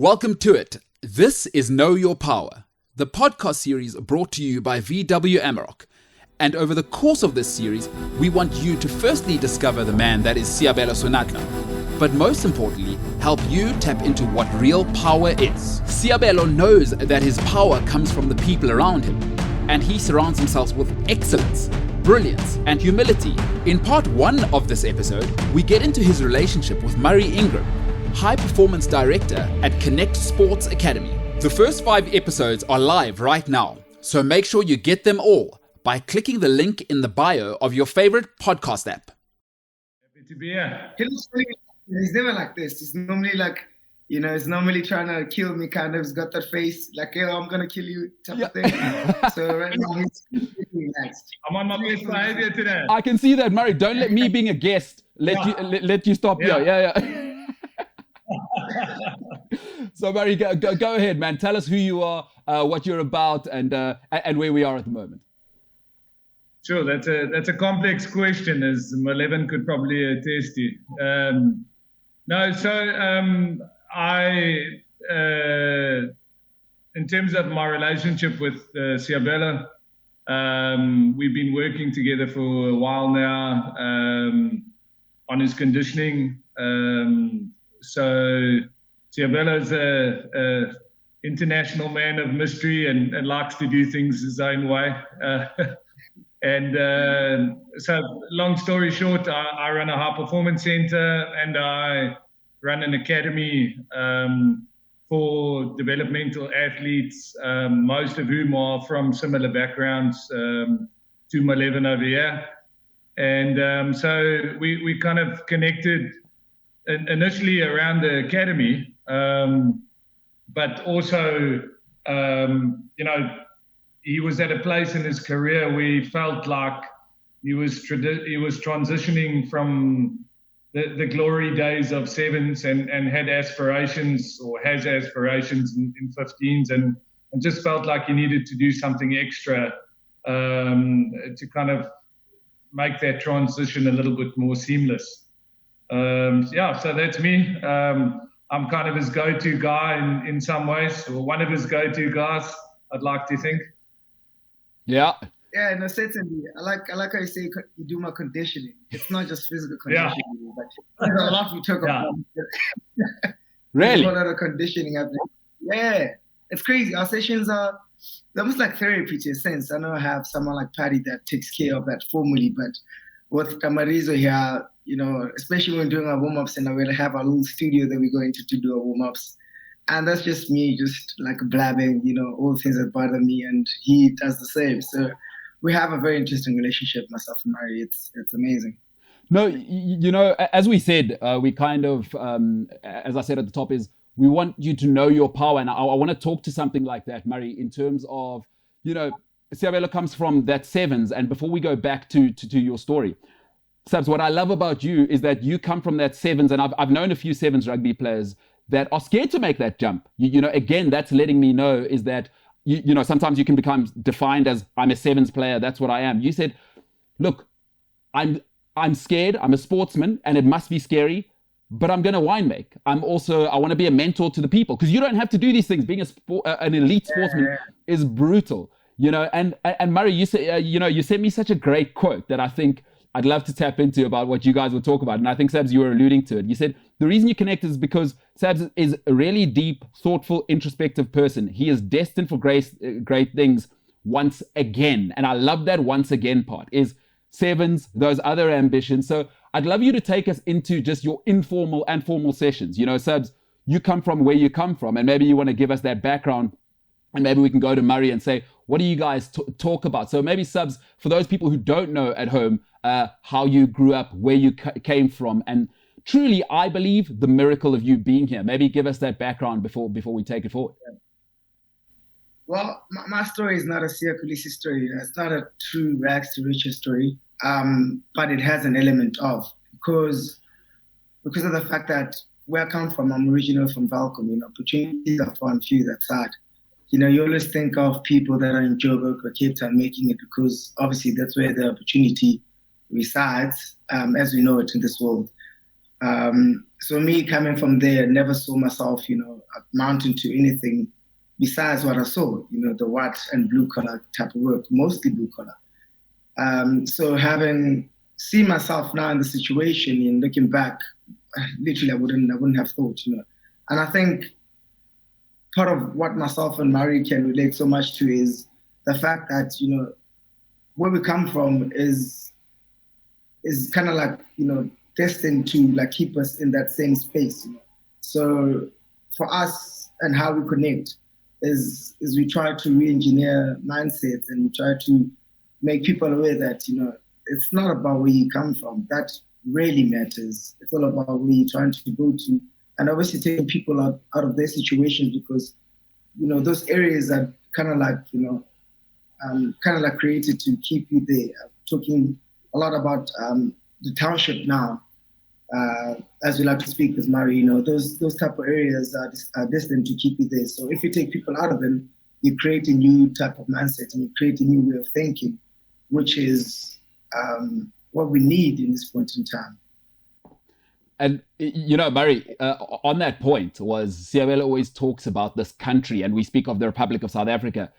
Welcome to it. This is Know Your Power, the podcast series brought to you by VW Amarok. And over the course of this series, we want you to firstly discover the man that is Seabelo Senatla, but most importantly, help you tap into what real power is. Siabelo knows that his power comes from the people around him, and he surrounds himself with excellence, brilliance, and humility. In part 1 of this episode, we get into his relationship with Murray Ingram, High Performance Director at Connect Sports Academy. The first 5 episodes are live right now, so make sure you get them all by clicking the link in the bio of your favorite podcast app. Happy to be here. He's never like this. He's normally like, he's normally trying to kill me, kind of. He's got that face like, I'm going to kill you type of thing. So right now he's relaxed. I'm on my best behavior today. I can see that, Murray. Don't let me being a guest let you stop here. Yeah. So Murray, go ahead, man. Tell us who you are, what you're about, and where we are at the moment. Sure, that's a complex question, as Malevan could probably attest to. In terms of my relationship with Siabelo, we've been working together for a while now on his conditioning. So Siabelo is a international man of mystery and likes to do things his own way. So long story short, I run a high performance center and I run an academy for developmental athletes, most of whom are from similar backgrounds to Malevan over here. And so we kind of connected initially around the academy, but also, he was at a place in his career where he felt like he was transitioning from the glory days of sevens and had aspirations or has aspirations in 15s and just felt like he needed to do something extra to kind of make that transition a little bit more seamless. So that's me. I'm kind of his go-to guy in some ways, or one of his go-to guys, I'd like to think. Yeah, no, certainly. I like how you say you do my conditioning. It's not just physical conditioning, but there's a lot we talk about. Really? There's a lot of conditioning happening. Yeah, it's crazy. Our sessions are almost like therapy to a sense. I know I have someone like Patty that takes care of that formally, but with Kamarizo here, especially when doing our warm-ups, and we'll have our little studio that we go into to do our warm-ups. And that's just me, just like blabbing, all the things that bother me, and he does the same. So we have a very interesting relationship, myself and Murray. It's amazing. No, as we said, we kind of, as I said at the top, is we want you to know your power. And I want to talk to something like that, Murray, in terms of, Siabelo comes from that sevens. And before we go back to your story, Sabs, what I love about you is that you come from that sevens. And I've known a few sevens rugby players that are scared to make that jump. Again, that's letting me know is that, sometimes you can become defined as I'm a sevens player. That's what I am. You said, look, I'm scared. I'm a sportsman and it must be scary, but I'm going to wine make. I want to be a mentor to the people because you don't have to do these things. Being an elite sportsman is brutal, and Murray, you said, you sent me such a great quote that I think I'd love to tap into about what you guys would talk about. And I think, Sabs, you were alluding to it. You said, the reason you connect is because Sabs is a really deep, thoughtful, introspective person. He is destined for great things once again. And I love that once again part is sevens, those other ambitions. So I'd love you to take us into just your informal and formal sessions. Sabs, you come from where you come from, and maybe you want to give us that background. And maybe we can go to Murray and say, what do you guys talk about? So maybe, Sabs, for those people who don't know at home, how you grew up, where you came from, and truly, I believe the miracle of you being here. Maybe give us that background before we take it forward. Well, my story is not a Siya Kolisi story. It's not a true rags to riches story, but it has an element of because of the fact that where I come from, I'm originally from Valcom. Opportunities are far and few that side. You always think of people that are in Joburg or Cape Town making it because obviously that's where the opportunity resides, as we know it in this world. So me coming from there, never saw myself, amounting to anything besides what I saw, the white and blue collar type of work, mostly blue collar. So having seen myself now in the situation and looking back, literally I wouldn't have thought, And I think part of what myself and Murray can relate so much to is the fact that, where we come from is kind of like, destined to like keep us in that same space. So for us and how we connect is we try to re-engineer mindsets and we try to make people aware that, it's not about where you come from. That really matters. It's all about where you're trying to go to. And obviously taking people out of their situations because, those areas are kind of like, created to keep you there. I'm talking a lot about the township now, as we like to speak with Murray, those type of areas are destined to keep you there. So if you take people out of them, you create a new type of mindset and you create a new way of thinking, which is what we need in this point in time. And, Murray, on that point was Siabelo always talks about this country, and we speak of the Republic of South Africa,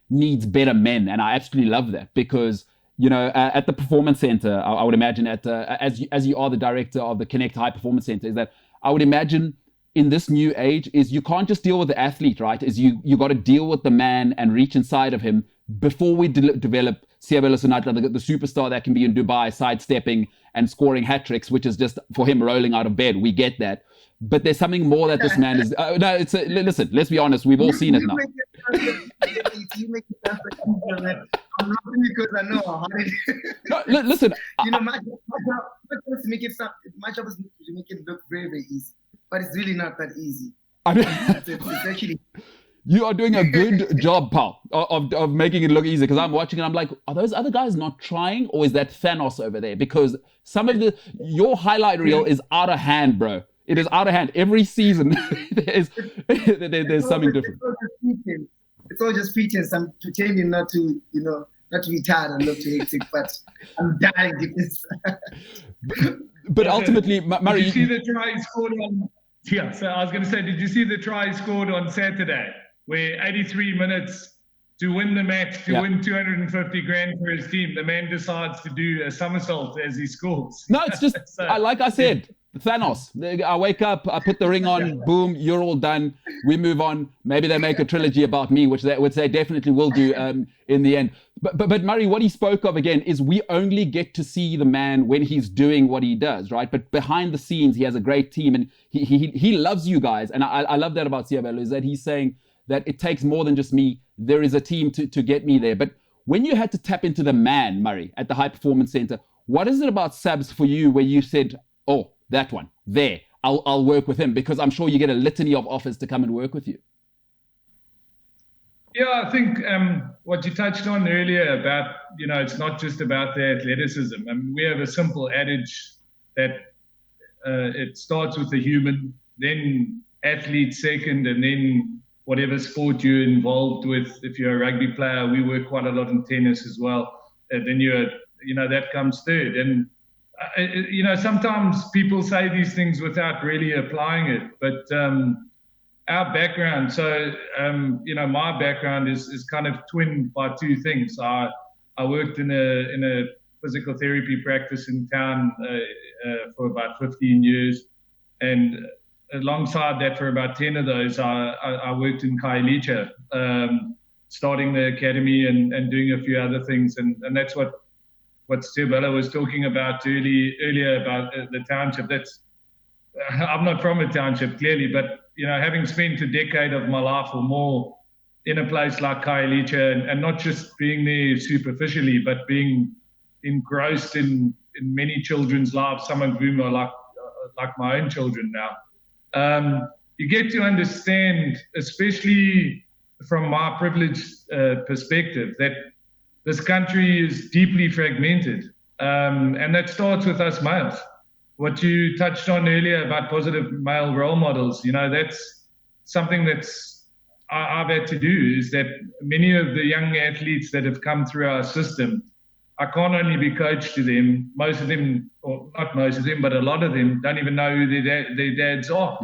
needs better men. And I absolutely love that because, at the Performance Center, I would imagine as you are the director of the Connect High Performance Center, is that I would imagine in this new age is you can't just deal with the athlete, right? Is you got to deal with the man and reach inside of him before we develop Seabelo Senatla, the superstar that can be in Dubai sidestepping and scoring hat tricks, which is just for him rolling out of bed. We get that. But there's something more that this man is. Listen, let's be honest. We've all seen it now. You make it sound like I'm not because I know how hard it is. No, listen. My job is to make it look very, very easy. But it's really not that easy. I mean, it's actually... You are doing a good job, pal, of making it look easy. Because I'm watching and I'm like, are those other guys not trying, or is that Thanos over there? Because your highlight reel is out of hand, bro. It is out of hand. Every season, there's something different. It's all just pretense. I'm pretending not to be tired and look too hectic, but I'm dying to this. But ultimately, Murray, did you see the try he scored on? Yeah, so I was going to say, did you see the try he scored on Saturday, where 83 minutes to win the match, to win 250 grand for his team, the man decides to do a somersault as he scores? No, it's just, like I said, Thanos. I wake up, I put the ring on, boom, you're all done. We move on. Maybe they make a trilogy about me, which they definitely will do in the end. But Murray, what he spoke of again is we only get to see the man when he's doing what he does, right? But behind the scenes, he has a great team and he loves you guys. And I love that about Siabelo, is that he's saying that it takes more than just me. There is a team to get me there. But when you had to tap into the man, Murray, at the High Performance Center, what is it about Sabs for you where you said, oh, that one, there, I'll work with him? Because I'm sure you get a litany of offers to come and work with you. Yeah, I think what you touched on earlier about, it's not just about the athleticism. I mean, we have a simple adage that it starts with the human, then athlete second, and then whatever sport you're involved with. If you're a rugby player, we work quite a lot in tennis as well. Then that comes third. And sometimes people say these things without really applying it, but our background, my background is kind of twinned by two things. I worked in a physical therapy practice in town for about 15 years, and alongside that, for about 10 of those, I worked in Khayelitsha, starting the academy and doing a few other things, and that's what Siabelo was talking about earlier about the township. I'm not from a township, clearly, but having spent a decade of my life or more in a place like Khayelitsha, and not just being there superficially, but being engrossed in many children's lives, some of whom are like my own children now. You get to understand, especially from my privileged perspective, that this country is deeply fragmented, and that starts with us males. What you touched on earlier about positive male role models, that's something I've had to do, is that many of the young athletes that have come through our system I can't only be coach to them. Most of them, or not most of them, but a lot of them don't even know who their dads are.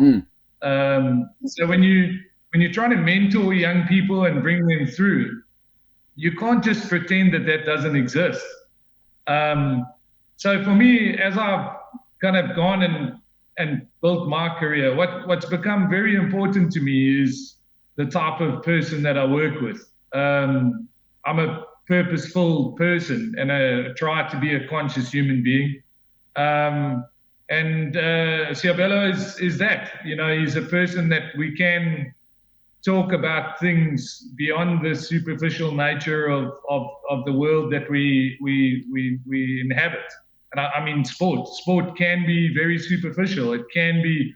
So when you're trying to mentor young people and bring them through, you can't just pretend that doesn't exist. So for me, as I've kind of gone and built my career, what's become very important to me is the type of person that I work with. I'm a purposeful person, and I try to be a conscious human being. And Siabelo is that. He's a person that we can talk about things beyond the superficial nature of the world that we inhabit. And I mean, sport can be very superficial. It can be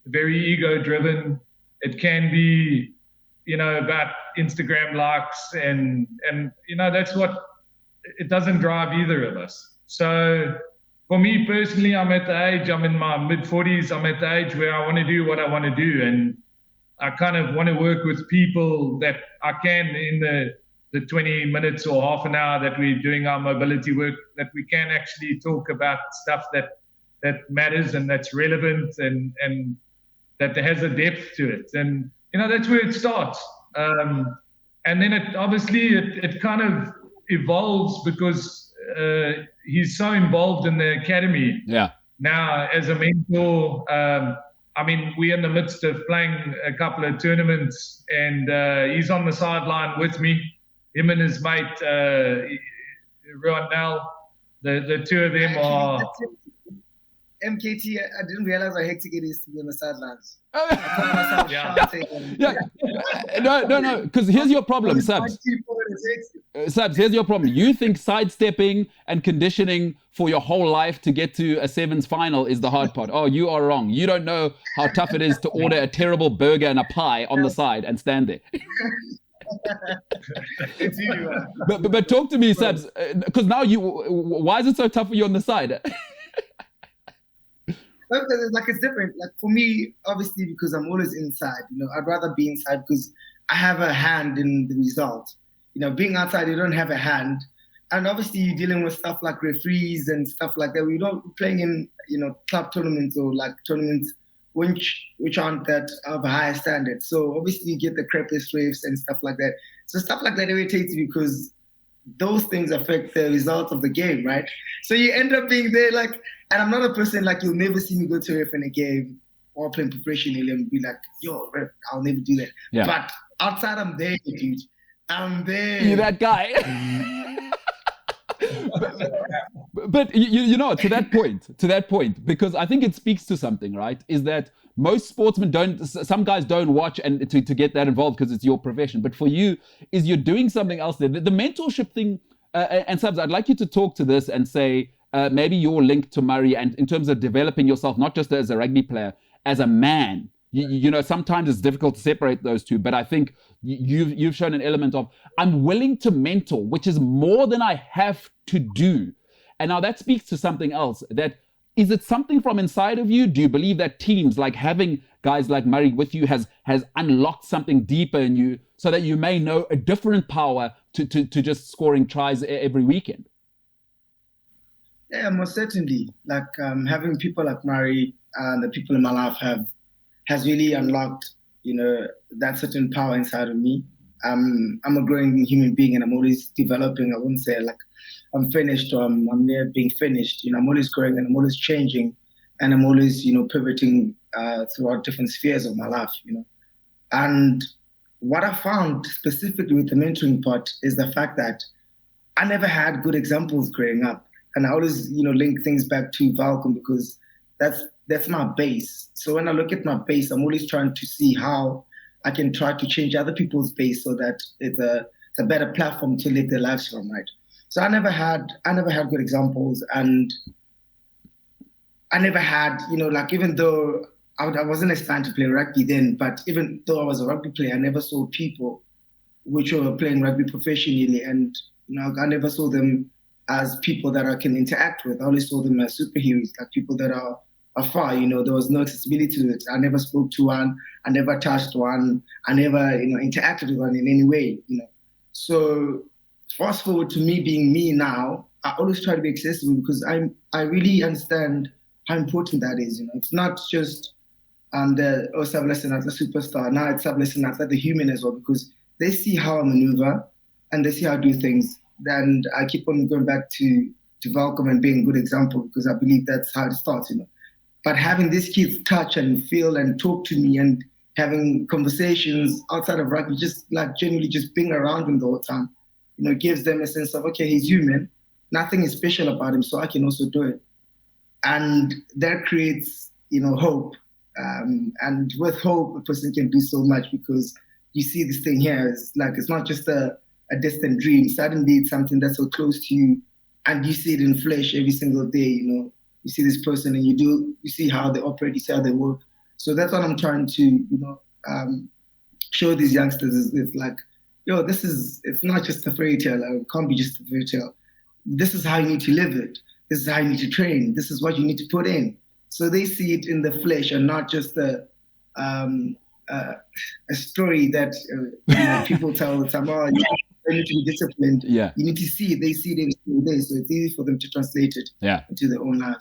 very ego-driven. It can be, about Instagram likes, and that's what it doesn't drive either of us. So for me personally, I'm at the age, I'm in my mid-40s, I'm at the age where I want to do what I want to do, and I kind of want to work with people that I can in the 20 minutes or half an hour that we're doing our mobility work, that we can actually talk about stuff that matters and that's relevant and that has a depth to it. And that's where it starts. And then it obviously kind of evolves because he's so involved in the academy. Yeah. Now, as a mentor, we're in the midst of playing a couple of tournaments, and he's on the sideline with me. Him and his mate, Ronell, the two of them are... MKT, I didn't realize how hectic it is to be on the sidelines. No, because here's your problem, Subs. Subs, here's your problem. You think sidestepping and conditioning for your whole life to get to a sevens final is the hard part. Oh, you are wrong. You don't know how tough it is to order a terrible burger and a pie on the side and stand there. But talk to me, Subs, because now why is it so tough for you on the side? It's different. Like for me, obviously, because I'm always inside, I'd rather be inside because I have a hand in the result. Being outside, you don't have a hand. And obviously you're dealing with stuff like referees and stuff like that. We don't playing in, club tournaments or like tournaments which aren't that of a higher standard. So obviously you get the crappiest refs and stuff like that. So stuff like that irritates me because those things affect the result of the game, right? So you end up being there and I'm not a person you'll never see me go to ref in a game or playing professionally and be like, yo, ref, I'll never do that. Yeah. But outside I'm there, dude. I'm there. You're that guy. but to that point, because I think it speaks to something, right? Is that most sportsmen some guys don't watch and to get that involved because it's your profession. But for you, is you're doing something else there. The mentorship thing, and Subs, I'd like you to talk to this and say maybe your link to Murray and in terms of developing yourself, not just as a rugby player, as a man. Sometimes it's difficult to separate those two, but I think you've shown an element of I'm willing to mentor, which is more than I have to do. And now that speaks to something else. That is it something from inside of you? Do you believe that teams like having guys like Murray with you has unlocked something deeper in you so that you may know a different power to just scoring tries every weekend? Yeah, most certainly. Having people like Murray and the people in my life has really unlocked, that certain power inside of me. I'm a growing human being and I'm always developing. I wouldn't say I'm finished or I'm near being finished. I'm always growing and I'm always changing and I'm always, pivoting throughout different spheres of my life, And what I found specifically with the mentoring part is the fact that I never had good examples growing up. And I always, link things back to Valcom because that's my base. So when I look at my base, I'm always trying to see how I can try to change other people's base so that it's a better platform to live their lives from, right? So I never had good examples, and I never had, even though I wasn't assigned to play rugby then, but even though I was a rugby player, I never saw people which were playing rugby professionally, and I never saw them as people that I can interact with. I always saw them as superheroes, like people that are afar. There was no accessibility to it. I never spoke to one. I never touched one. I never, interacted with one in any way. So fast forward to me being me now, I always try to be accessible because I really understand how important that is. It's not just the Seabelo Senatla superstar. Now it's Seabelo Senatla the human as well, because they see how I maneuver and they see how I do things. And I keep on going back to Welcome and being a good example, because I believe that's how it starts. But having these kids touch and feel and talk to me and having conversations outside of rugby, just like genuinely just being around him the whole time, gives them a sense of, okay, he's human. Nothing is special about him, so I can also do it. And that creates, hope. And with hope, a person can do so much, because you see this thing here, it's not just a distant dream. Suddenly it's something that's so close to you, and you see it in flesh every single day. You see this person and you see how they operate, you see how they work. So that's what I'm trying to, show these youngsters. It's like, it's not just a fairy tale. It can't be just a fairy tale. This is how you need to live it. This is how you need to train. This is what you need to put in. So they see it in the flesh and not just a story that people tell all the time. Oh, you need to be disciplined. Yeah. You need to see it. They see it every single day. So it's easy for them to translate it into their own lives.